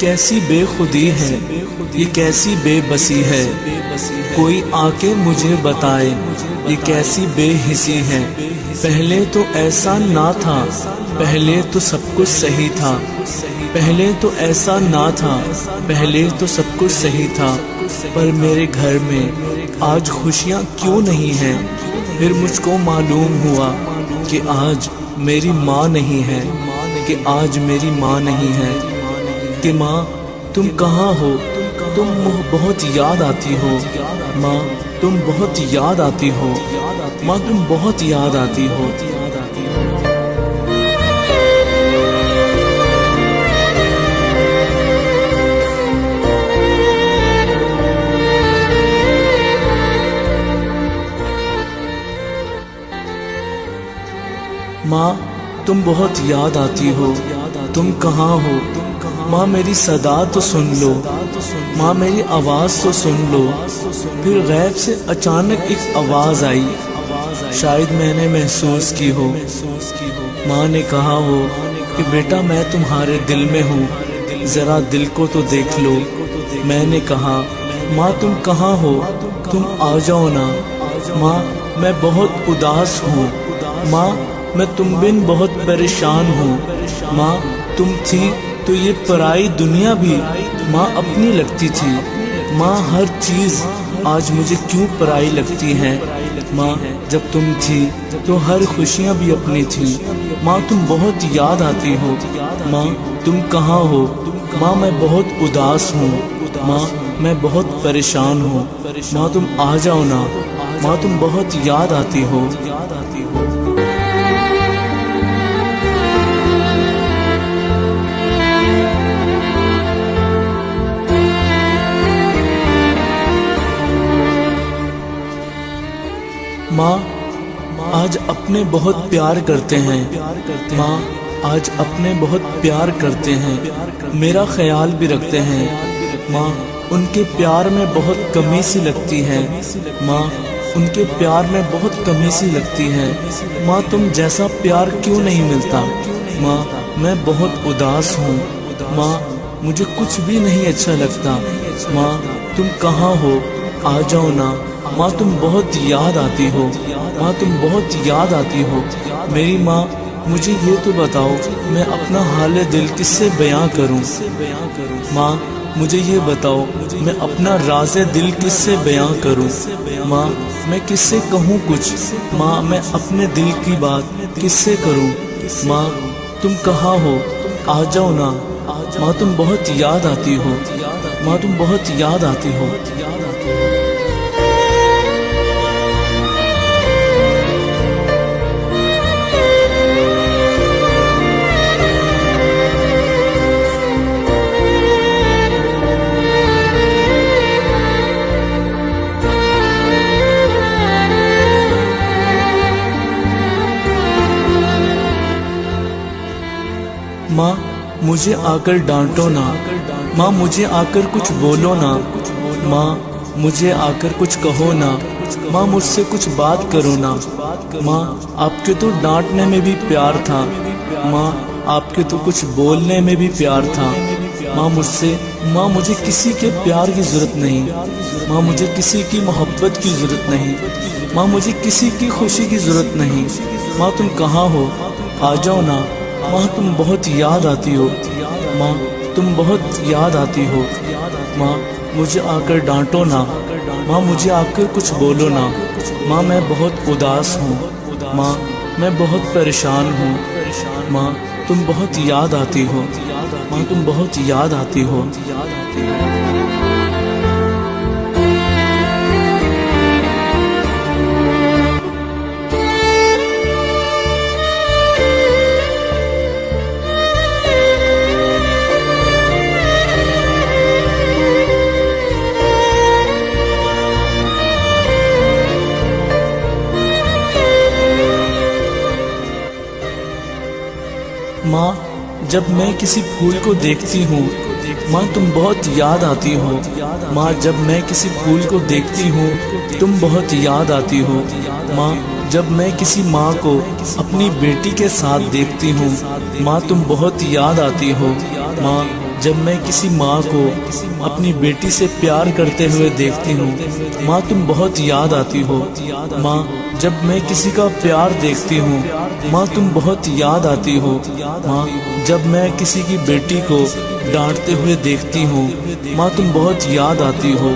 कैसी बेखुदी है, ये कैसी बेबसी है। कोई आके मुझे बताए ये कैसी बेहिसी है। पहले तो ऐसा ना था, पहले तो सब कुछ सही था। पहले तो ऐसा ना था, पहले तो सब कुछ सही था। पर मेरे घर में आज खुशियाँ क्यों नहीं हैं। फिर मुझको मालूम हुआ कि आज मेरी माँ नहीं है, कि आज मेरी माँ नहीं है। कि माँ तुम कहाँ हो, तुम बहुत याद आती हो। माँ तुम बहुत याद आती हो, माँ तुम बहुत याद आती हो। माँ तुम बहुत याद आती हो, तुम कहाँ हो। माँ मेरी सदा तो सुन लो, माँ मेरी आवाज़ तो सुन लो। फिर गैब से अचानक एक आवाज़ आई, शायद मैंने महसूस की हो। माँ ने कहा हो कि बेटा मैं तुम्हारे दिल में हूँ, ज़रा दिल को तो देख लो। मैंने कहा माँ तुम कहाँ हो, तुम आ जाओ ना। माँ मैं बहुत उदास हूँ, माँ मैं तुम बिन बहुत परेशान हूँ। माँ तुम थी तो ये पराई दुनिया भी माँ अपनी लगती थी। माँ हर चीज़ आज मुझे क्यों पराई लगती है। माँ जब तुम थी तो हर खुशियाँ भी अपनी थी। माँ तुम बहुत याद आती हो, माँ तुम कहाँ हो। माँ मैं बहुत उदास हूँ, माँ मैं बहुत परेशान हूँ। माँ तुम आ जाओ ना, माँ तुम बहुत याद आती हो। माँ आज अपने बहुत प्यार करते हैं। माँ आज अपने बहुत प्यार करते हैं, मेरा ख्याल भी रखते हैं। माँ उनके प्यार में बहुत कमी सी लगती है। माँ उनके प्यार में बहुत कमी सी लगती है। माँ तुम जैसा प्यार क्यों नहीं मिलता। माँ मैं बहुत उदास हूँ, माँ मुझे कुछ भी नहीं अच्छा लगता। माँ तुम कहाँ हो, आ जाओ ना। माँ तुम बहुत याद आती हो, माँ तुम बहुत याद आती हो। मेरी माँ मुझे ये तो बताओ मैं अपना हाल दिल किससे बयां करूं। माँ मुझे ये बताओ मैं अपना राज़े दिल किससे बयां करूं। माँ मैं किससे कहूँ कुछ। माँ मैं अपने दिल की बात किससे करूं। माँ तुम कहाँ हो, आ जाओ ना। माँ तुम बहुत याद आती हो, माँ तुम बहुत याद आती हो। माँ मुझे आकर डांटो ना, माँ मुझे आकर कुछ बोलो ना। माँ मुझे आकर कुछ कहो ना, माँ मुझसे कुछ बात करो ना। माँ आपके तो डांटने में भी प्यार था, माँ आपके तो कुछ बोलने में भी प्यार था। माँ माँ मुझे किसी के प्यार की ज़रूरत नहीं। माँ मुझे किसी की मोहब्बत की ज़रूरत नहीं। माँ मुझे किसी की खुशी की ज़रूरत नहीं। माँ तुम कहाँ हो, आ जाओ ना। माँ तुम बहुत याद आती हो, माँ तुम बहुत याद आती हो। माँ मुझे आकर डांटो ना, माँ मुझे आकर कुछ बोलो ना। माँ मैं बहुत उदास हूँ, माँ मैं बहुत परेशान हूँ। माँ तुम बहुत याद आती हो, माँ तुम बहुत याद आती हो। माँ जब मैं किसी फूल को देखती हूँ, माँ तुम बहुत याद आती हो। माँ जब मैं किसी फूल को देखती हूँ तुम बहुत याद आती हो। माँ जब मैं किसी माँ को अपनी बेटी के साथ देखती हूँ, माँ तुम बहुत याद आती हो। माँ जब मैं किसी माँ को अपनी बेटी से प्यार करते हुए देखती हूँ, माँ तुम बहुत याद आती हो। माँ जब मैं किसी का प्यार देखती हूँ, माँ तुम बहुत याद आती हो। माँ जब मैं किसी की बेटी को डांटते हुए देखती हूँ, माँ तुम बहुत याद आती हो।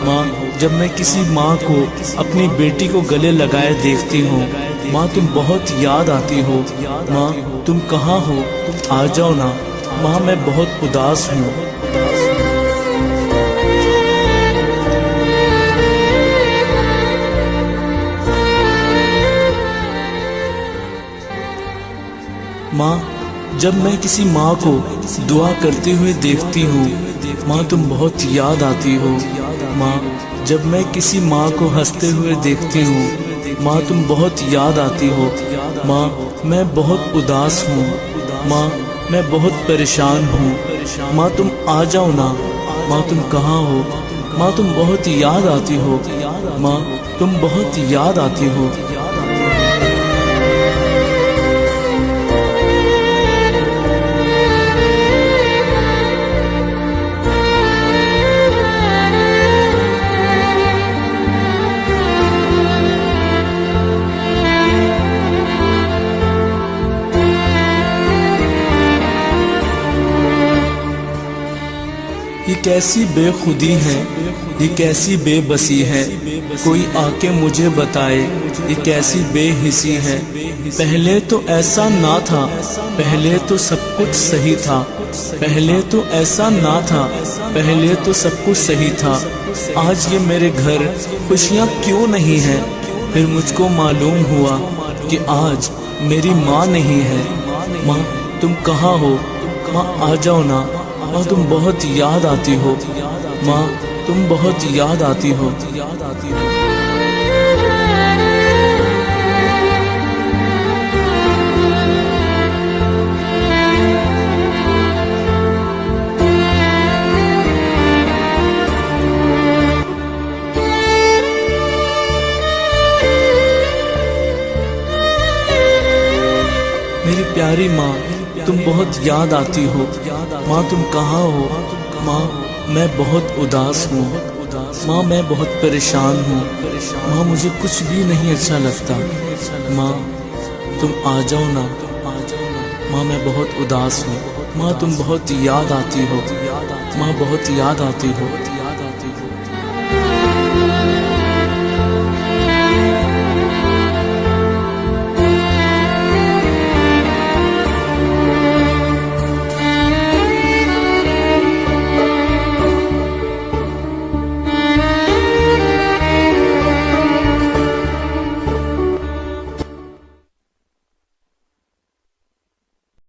माँ जब मैं किसी माँ को अपनी बेटी को गले लगाए देखती हूँ, माँ तुम बहुत याद आती हो। माँ तुम कहाँ हो, आ जाओ ना। माँ मैं बहुत उदास हूँ। माँ जब मैं किसी माँ को दुआ करते हुए देखती हूँ, माँ तुम बहुत याद आती हो। माँ जब मैं किसी माँ को हंसते हुए देखती हूँ, माँ तुम बहुत याद आती हो। माँ मैं बहुत उदास हूँ। माँ मैं बहुत परेशान हूँ। माँ तुम आ जाओ ना। माँ तुम कहाँ हो, माँ तुम बहुत याद आती हो। माँ तुम बहुत याद आती हो। ये कैसी बेखुदी है, ये कैसी बेबसी है, कोई आके मुझे बताए ये कैसी बेहिसी है। पहले तो ऐसा ना था, पहले तो सब कुछ सही था। पहले तो ऐसा ना था, पहले तो सब कुछ सही था। आज ये मेरे घर खुशियाँ क्यों नहीं है। फिर मुझको मालूम हुआ कि आज मेरी माँ नहीं है। माँ तुम कहाँ हो, माँ आ जाओ ना। माँ तुम बहुत याद आती हो। माँ तुम बहुत याद आती हो। मेरी प्यारी माँ तुम बहुत याद आती हो। माँ तुम कहाँ हो। माँ मैं बहुत उदास हूँ। माँ मैं बहुत परेशान हूँ। माँ मुझे कुछ भी नहीं अच्छा लगता। माँ तुम आ जाओ ना। माँ मैं बहुत उदास हूँ। माँ तुम बहुत याद आती हो। माँ बहुत याद आती हो।